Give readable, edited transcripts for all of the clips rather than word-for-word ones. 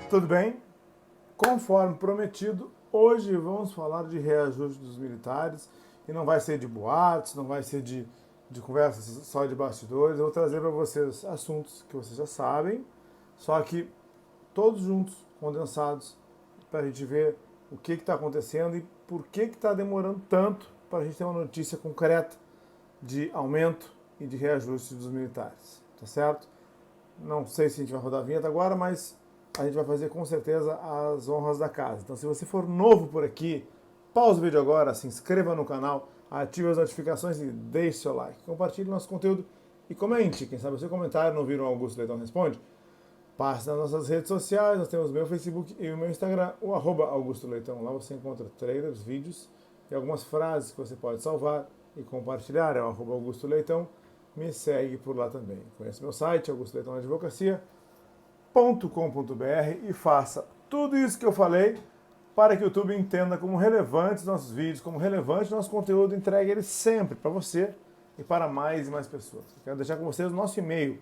Tudo bem? Conforme prometido, hoje vamos falar de reajuste dos militares e não vai ser de boatos, não vai ser de conversas só de bastidores. Eu vou trazer para vocês assuntos que vocês já sabem, só que todos juntos, condensados, para a gente ver o que está acontecendo e por que está demorando tanto para a gente ter uma notícia concreta de aumento e de reajuste dos militares. Tá certo? Não sei se a gente vai rodar a vinheta agora, mas a gente vai fazer com certeza as honras da casa. Então, se você for novo por aqui, pausa o vídeo agora, se inscreva no canal, ative as notificações e deixe seu like. Compartilhe nosso conteúdo e comente. Quem sabe o seu comentário não vira o Augusto Leitão Responde? Passe nas nossas redes sociais, nós temos o meu Facebook e o meu Instagram, o @Augusto Leitão. Lá você encontra trailers, vídeos e algumas frases que você pode salvar e compartilhar. É o @Augusto Leitão. Me segue por lá também. Conheça meu site, augustoleitãoadvocacia.com.br e faça tudo isso que eu falei para que o YouTube entenda como relevantes nossos vídeos, como relevante nosso conteúdo, entregue ele sempre para você e para mais e mais pessoas. Eu quero deixar com vocês o nosso e-mail,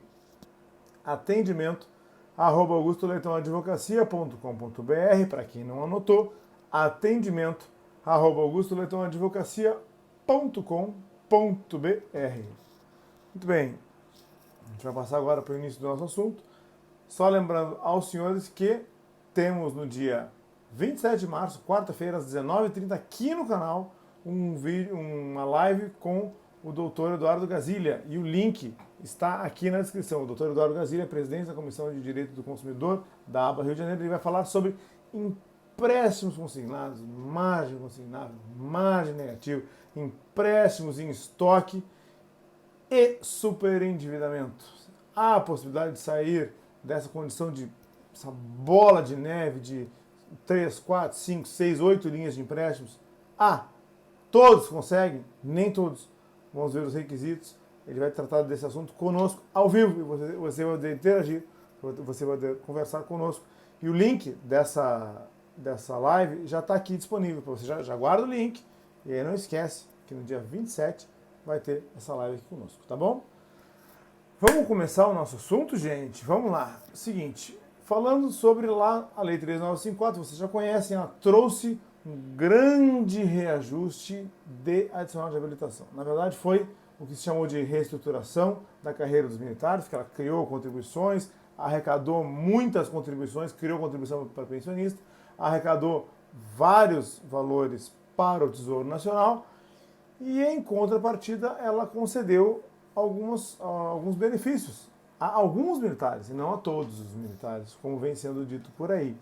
atendimento@augustoleitãoadvocacia.com.br, para quem não anotou, atendimento@augustoleitãoadvocacia.com.br. Muito bem, a gente vai passar agora para o início do nosso assunto. Só lembrando aos senhores que temos no dia 27 de março, quarta-feira, às 19h30, aqui no canal, uma live com o doutor Eduardo Gazilha. E o link está aqui na descrição. O doutor Eduardo Gazilha é presidente da Comissão de Direito do Consumidor da ABA Rio de Janeiro. Ele vai falar sobre empréstimos consignados, margem consignada, margem negativa, empréstimos em estoque e superendividamento. Há a possibilidade de sair dessa condição de essa bola de neve de 3, 4, 5, 6, 8 linhas de empréstimos? Todos conseguem? Nem todos. Vamos ver os requisitos. Ele vai tratar desse assunto conosco ao vivo. E você vai poder interagir, você vai poder conversar conosco. E o link dessa live já está aqui disponível. Você já guarda o link. E aí não esquece que no dia 27 vai ter essa live aqui conosco, tá bom? Vamos começar o nosso assunto, gente? Vamos lá. Seguinte, falando sobre lá a Lei 13954, vocês já conhecem, ela trouxe um grande reajuste de adicional de habilitação. Na verdade, foi o que se chamou de reestruturação da carreira dos militares, que ela criou contribuições, arrecadou muitas contribuições, criou contribuição para pensionista, arrecadou vários valores para o Tesouro Nacional e, em contrapartida, ela concedeu alguns benefícios a alguns militares, e não a todos os militares, como vem sendo dito por aí.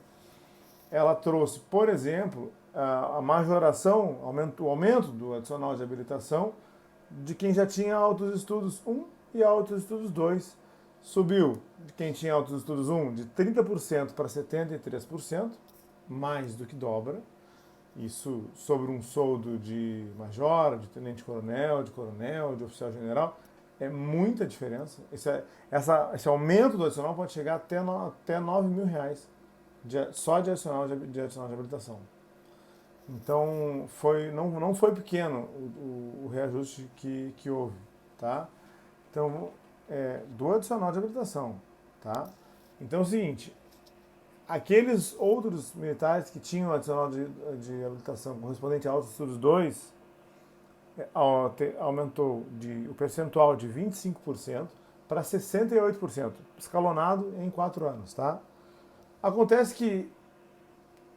Ela trouxe, por exemplo, a majoração, o aumento do adicional de habilitação de quem já tinha altos estudos 1 e altos estudos 2. Subiu de quem tinha altos estudos 1 de 30% para 73%, mais do que dobra. Isso sobre um soldo de major, de tenente-coronel, de coronel, de oficial-general. É muita diferença. Esse aumento do adicional pode chegar até R$9.000 só de adicional de habilitação. Então, não foi pequeno o reajuste que houve. Tá? Então, do adicional de habilitação. Tá? Então é o seguinte, aqueles outros militares que tinham adicional de habilitação correspondente a altos estudos 2, aumentou o percentual de 25% para 68%, escalonado em 4 anos. Tá? Acontece que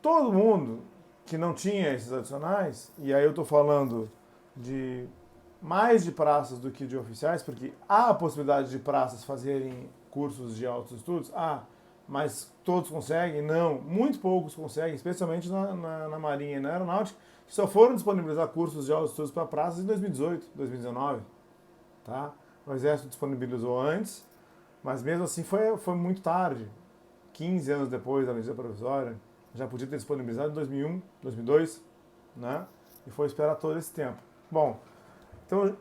todo mundo que não tinha esses adicionais, e aí eu estou falando de mais de praças do que de oficiais, porque há a possibilidade de praças fazerem cursos de altos estudos, mas todos conseguem? Não, muito poucos conseguem, especialmente na Marinha e na Aeronáutica, que só foram disponibilizar cursos de altos estudos para praças em 2018, 2019. Tá? O Exército disponibilizou antes, mas mesmo assim foi muito tarde, 15 anos depois da medida provisória. Já podia ter disponibilizado em 2001, 2002, né? E foi esperar todo esse tempo. Bom, então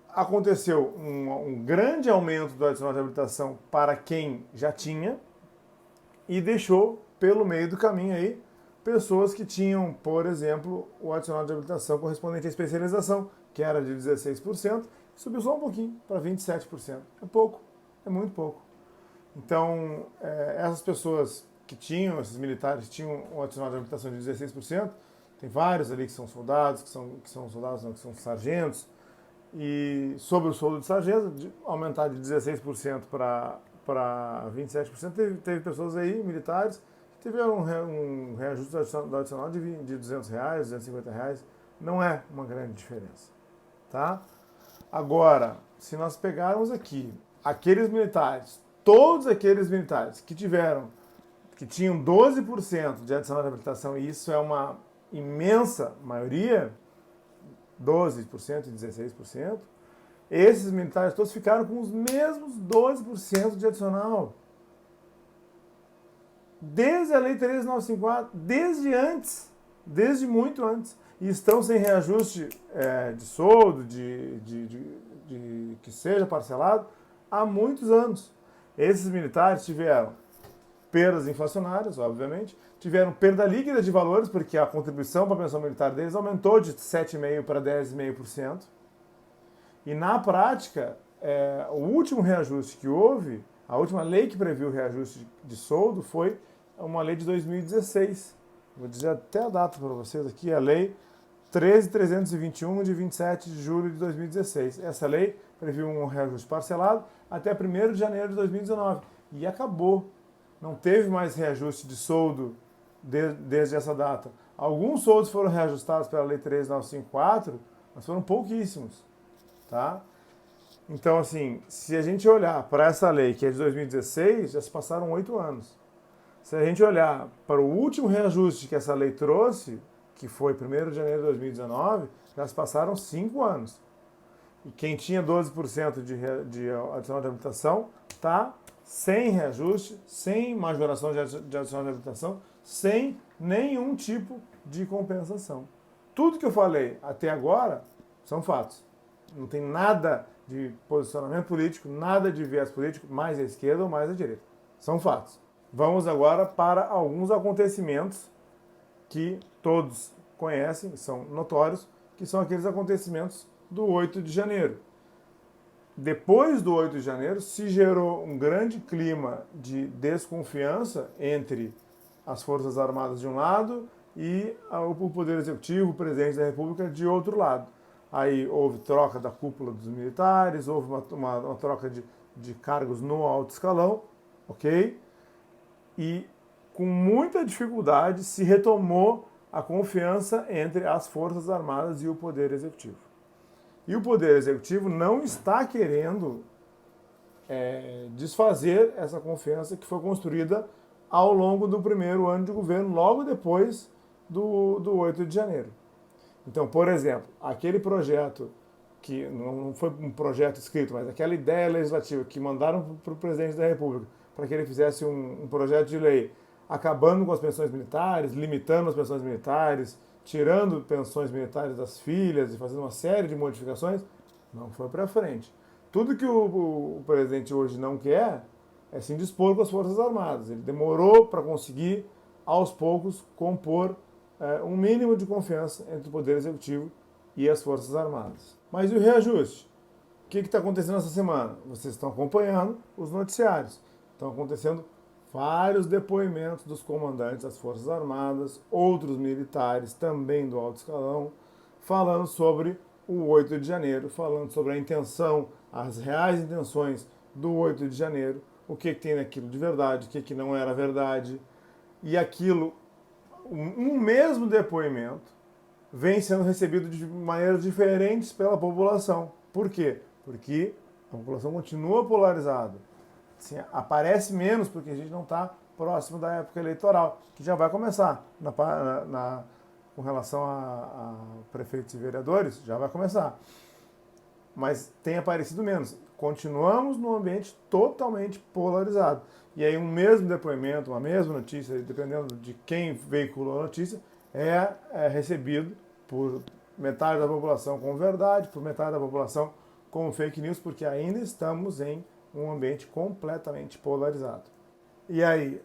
aconteceu um grande aumento do adicional de habilitação para quem já tinha e deixou pelo meio do caminho aí pessoas que tinham, por exemplo, o adicional de habilitação correspondente à especialização, que era de 16%, subiu só um pouquinho para 27%. É pouco, é muito pouco. Então, essas pessoas que tinham, esses militares tinham um adicional de habilitação de 16%, tem vários ali que são soldados, que são soldados não, que são sargentos, e sobre o soldo de sargento, aumentar de 16% para 27%, teve pessoas aí, militares, que tiveram um reajuste do adicional de R$200, R$250, não é uma grande diferença, tá? Agora, se nós pegarmos aqui aqueles militares, todos aqueles militares que tinham 12% de adicional de habilitação, e isso é uma imensa maioria, 12% e 16%, esses militares todos ficaram com os mesmos 12% de adicional. Desde a Lei 13.954, desde antes, desde muito antes. E estão sem reajuste de soldo, que seja parcelado, há muitos anos. Esses militares tiveram perdas inflacionárias, obviamente, tiveram perda líquida de valores, porque a contribuição para a pensão militar deles aumentou de 7,5% para 10,5%. E na prática, o último reajuste que houve, a última lei que previu o reajuste de soldo foi uma lei de 2016. Vou dizer até a data para vocês aqui, a lei 13.321 de 27 de julho de 2016. Essa lei previu um reajuste parcelado até 1º de janeiro de 2019. E acabou. Não teve mais reajuste de soldo desde essa data. Alguns soldos foram reajustados pela Lei 13.954, mas foram pouquíssimos. Tá? Então, assim, se a gente olhar para essa lei, que é de 2016, já se passaram 8 anos. Se a gente olhar para o último reajuste que essa lei trouxe, que foi 1º de janeiro de 2019, já se passaram 5 anos. E quem tinha 12% de adicional de habilitação está sem reajuste, sem majoração de adicional de habilitação, sem nenhum tipo de compensação. Tudo que eu falei até agora são fatos. Não tem nada de posicionamento político, nada de viés político, mais à esquerda ou mais à direita. São fatos. Vamos agora para alguns acontecimentos que todos conhecem, são notórios, que são aqueles acontecimentos do 8 de janeiro. Depois do 8 de janeiro, se gerou um grande clima de desconfiança entre as Forças Armadas de um lado e o Poder Executivo, o Presidente da República, de outro lado. Aí houve troca da cúpula dos militares, houve uma troca de cargos no alto escalão, ok? E com muita dificuldade se retomou a confiança entre as Forças Armadas e o Poder Executivo. E o Poder Executivo não está querendo desfazer essa confiança que foi construída ao longo do primeiro ano de governo, logo depois do 8 de janeiro. Então, por exemplo, aquele projeto, que não foi um projeto escrito, mas aquela ideia legislativa que mandaram para o Presidente da República para que ele fizesse um projeto de lei acabando com as pensões militares, limitando as pensões militares, tirando pensões militares das filhas e fazendo uma série de modificações, não foi para frente. Tudo que o presidente hoje não quer é se indispor com as Forças Armadas. Ele demorou para conseguir, aos poucos, compor um mínimo de confiança entre o Poder Executivo e as Forças Armadas. Mas e o reajuste? O que está acontecendo essa semana? Vocês estão acompanhando os noticiários. Estão acontecendo vários depoimentos dos comandantes das Forças Armadas, outros militares também do alto escalão, falando sobre o 8 de janeiro, falando sobre a intenção, as reais intenções do 8 de janeiro, o que tem naquilo de verdade, o que não era verdade. E aquilo, um mesmo depoimento, vem sendo recebido de maneiras diferentes pela população. Por quê? Porque a população continua polarizada. Assim, aparece menos porque a gente não está próximo da época eleitoral, que já vai começar. Com relação a prefeitos e vereadores, já vai começar. Mas tem aparecido menos. Continuamos num ambiente totalmente polarizado. E aí um mesmo depoimento, uma mesma notícia, dependendo de quem veiculou a notícia, é recebido por metade da população como verdade, por metade da população como fake news, porque ainda estamos em um ambiente completamente polarizado. E aí,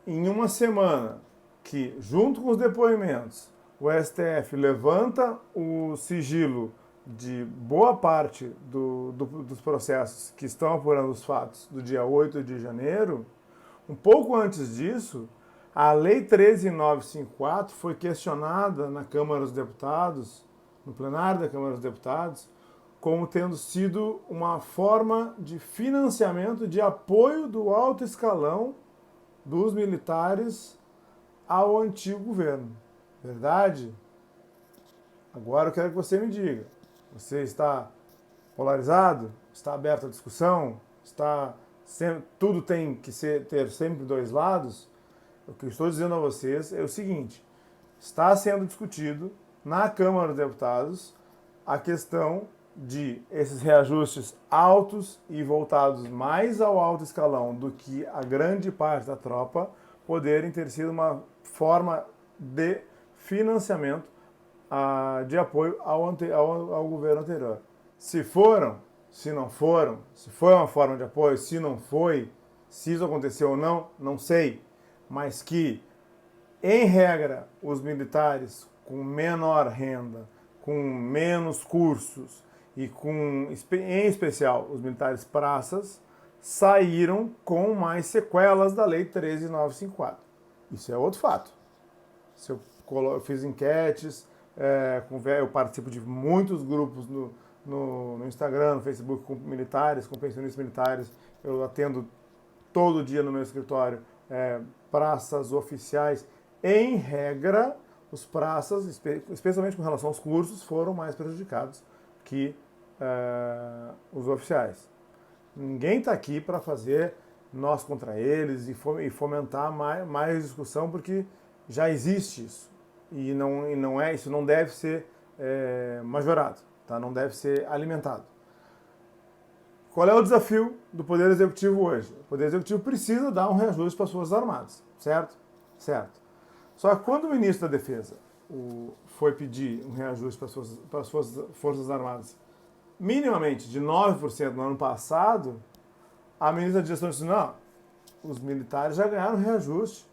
em uma semana que, junto com os depoimentos, o STF levanta o sigilo de boa parte dos processos que estão apurando os fatos do dia 8 de janeiro, um pouco antes disso, A Lei 13.954 foi questionada na Câmara dos Deputados, no plenário da Câmara dos Deputados, como tendo sido uma forma de financiamento de apoio do alto escalão dos militares ao antigo governo. Verdade? Agora eu quero que você me diga. Você está polarizado? Está aberto à discussão? Tudo tem que ter sempre dois lados? O que eu estou dizendo a vocês é o seguinte: está sendo discutido na Câmara dos Deputados a questão de esses reajustes altos e voltados mais ao alto escalão do que a grande parte da tropa poderem ter sido uma forma de financiamento de apoio ao governo anterior. Se foram, se não foram, se foi uma forma de apoio, se não foi, se isso aconteceu ou não, não sei, mas que, em regra, os militares com menor renda, com menos cursos e em especial, os militares praças, saíram com mais sequelas da Lei 13.954. Isso é outro fato. Eu fiz enquetes, eu participo de muitos grupos no Instagram, no Facebook, com militares, com pensionistas militares. Eu atendo todo dia no meu escritório praças oficiais. Em regra, os praças, especialmente com relação aos cursos, foram mais prejudicados que os oficiais. Ninguém está aqui para fazer nós contra eles e fomentar mais discussão, porque já existe isso. Isso não deve ser majorado, tá? Não deve ser alimentado. Qual é o desafio do Poder Executivo hoje? O Poder Executivo precisa dar um reajuste para as Forças Armadas, certo? Certo. Só que quando o ministro da Defesa foi pedir um reajuste para as Forças Armadas minimamente de 9% no ano passado, a ministra da Gestão disse: não, os militares já ganharam reajuste.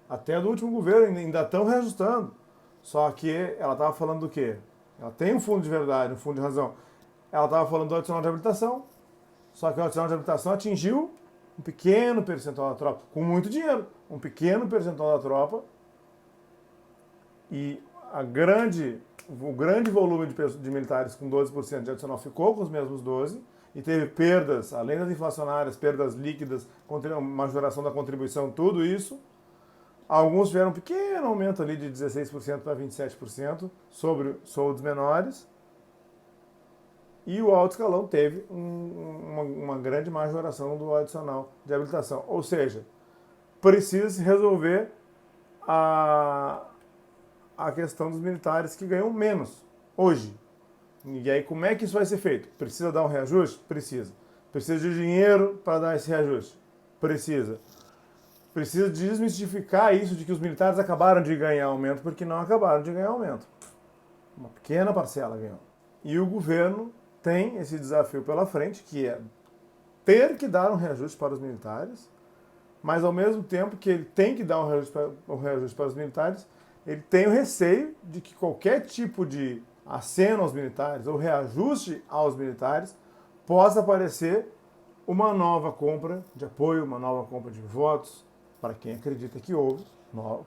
Até do último governo ainda estão reajustando. Só que ela estava falando do quê? Ela tem um fundo de verdade, um fundo de razão. Ela estava falando do adicional de habilitação, só que o adicional de habilitação atingiu um pequeno percentual da tropa, com muito dinheiro, um pequeno percentual da tropa, e o grande volume de militares com 12% de adicional ficou com os mesmos 12%, e teve perdas, além das inflacionárias, perdas líquidas, majoração da contribuição, tudo isso. Alguns tiveram um pequeno aumento ali de 16% para 27% sobre soldos menores. E o alto escalão teve uma grande majoração do adicional de habilitação. Ou seja, precisa se resolver a questão dos militares que ganham menos hoje. E aí, como é que isso vai ser feito? Precisa dar um reajuste? Precisa. Precisa de dinheiro para dar esse reajuste? Precisa. Precisa desmistificar isso de que os militares acabaram de ganhar aumento, porque não acabaram de ganhar aumento. Uma pequena parcela ganhou. E o governo tem esse desafio pela frente, que é ter que dar um reajuste para os militares, mas ao mesmo tempo que ele tem que dar um reajuste para os militares, ele tem o receio de que qualquer tipo de aceno aos militares ou reajuste aos militares possa aparecer uma nova compra de apoio, uma nova compra de votos, para quem acredita que houve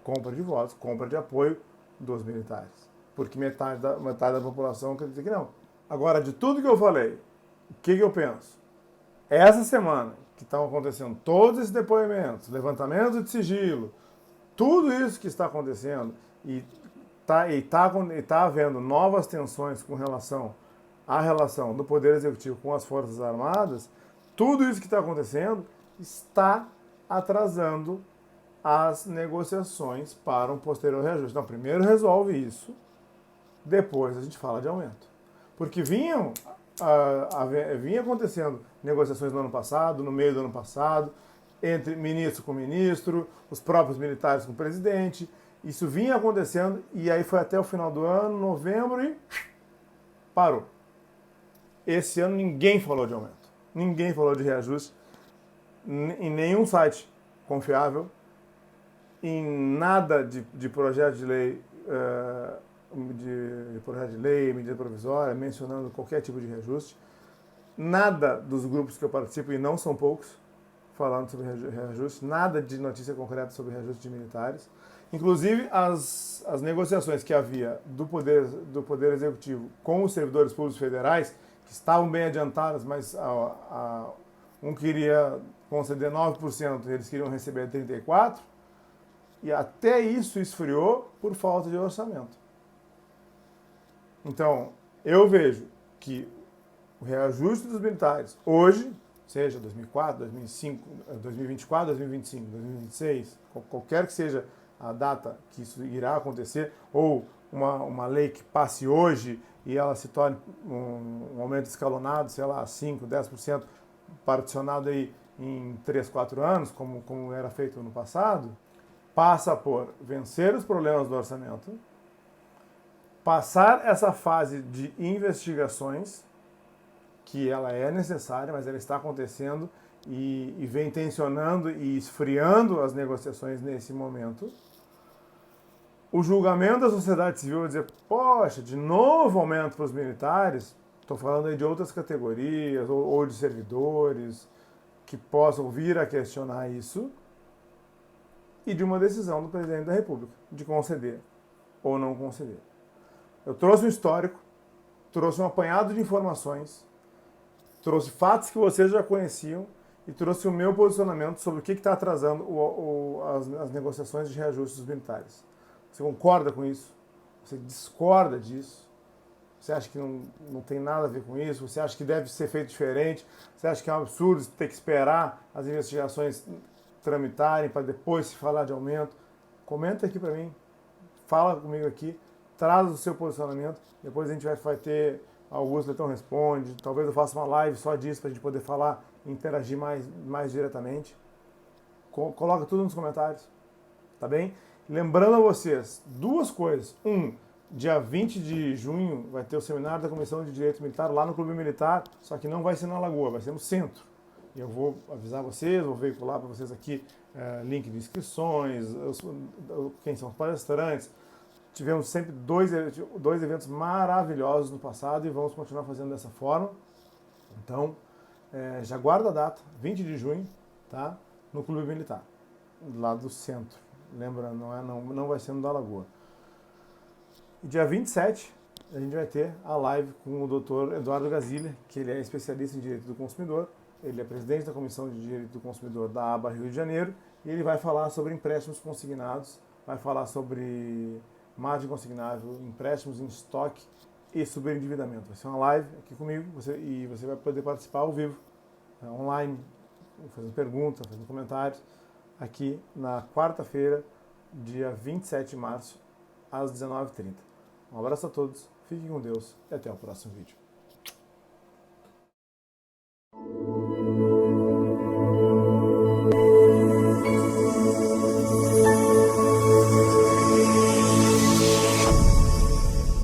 compra de votos, compra de apoio dos militares. Porque metade da população acredita que não. Agora, de tudo que eu falei, o que eu penso? Essa semana que estão acontecendo todos esses depoimentos, levantamento de sigilo, tudo isso que está acontecendo e está havendo novas tensões com relação à relação do Poder Executivo com as Forças Armadas, tudo isso que está acontecendo está atrasando as negociações para um posterior reajuste. Então, primeiro resolve isso, depois a gente fala de aumento. Porque vinha acontecendo negociações no ano passado, no meio do ano passado, entre ministro com ministro, os próprios militares com o presidente. Isso vinha acontecendo e aí foi até o final do ano, novembro, e parou. Esse ano ninguém falou de aumento, ninguém falou de reajuste, em nenhum site confiável, em nada de projeto de lei, medida provisória, mencionando qualquer tipo de reajuste. Nada dos grupos que eu participo, e não são poucos, falando sobre reajuste, nada de notícia concreta sobre reajuste de militares. Inclusive, as negociações que havia do Poder Executivo com os servidores públicos federais, que estavam bem adiantadas, mas um queria conceder 9%, eles queriam receber 34%, e até isso esfriou por falta de orçamento. Então, eu vejo que o reajuste dos militares hoje, seja 2004, 2005, 2024, 2025, 2026, qualquer que seja a data que isso irá acontecer, ou uma lei que passe hoje e ela se torne um aumento escalonado, sei lá, 5%, 10%, particionado aí em 3, 4 anos, como era feito no passado, passa por vencer os problemas do orçamento, passar essa fase de investigações, que ela é necessária, mas ela está acontecendo e vem tensionando e esfriando as negociações nesse momento. O julgamento da sociedade civil vai dizer, poxa, de novo aumento para os militares, estou falando aí de outras categorias ou de servidores que possam vir a questionar isso, e de uma decisão do presidente da República de conceder ou não conceder. Eu trouxe um histórico, trouxe um apanhado de informações, trouxe fatos que vocês já conheciam e trouxe o meu posicionamento sobre o que está atrasando as negociações de reajuste dos militares. Você concorda com isso? Você discorda disso? Você acha que não tem nada a ver com isso? Você acha que deve ser feito diferente? Você acha que é um absurdo ter que esperar as investigações tramitarem para depois se falar de aumento? Comenta aqui para mim, fala comigo aqui, traz o seu posicionamento, depois a gente vai ter Augusto Leitão Responde, talvez eu faça uma live só disso para a gente poder falar e interagir mais diretamente. Coloca tudo nos comentários, tá bem? Lembrando a vocês, duas coisas. Dia 20 de junho vai ter o seminário da Comissão de Direito Militar lá no Clube Militar, só que não vai ser na Lagoa, vai ser no centro. E eu vou avisar vocês, vou veicular para vocês aqui link de inscrições, quem são os palestrantes. Tivemos sempre dois eventos maravilhosos no passado e vamos continuar fazendo dessa forma. Então, já guarda a data, 20 de junho, tá? No Clube Militar, lá do centro. Lembra, não vai ser no da Lagoa. E dia 27, a gente vai ter a live com o Dr. Eduardo Gazilha, que ele é especialista em Direito do Consumidor. Ele é presidente da Comissão de Direito do Consumidor da ABA Rio de Janeiro. E ele vai falar sobre empréstimos consignados, vai falar sobre margem consignável, empréstimos em estoque e sobreendividamento. Vai ser uma live aqui comigo e você vai poder participar ao vivo, online, fazendo perguntas, fazendo comentários, aqui na quarta-feira, dia 27 de março, às 19h30. Um abraço a todos, fiquem com Deus e até o próximo vídeo.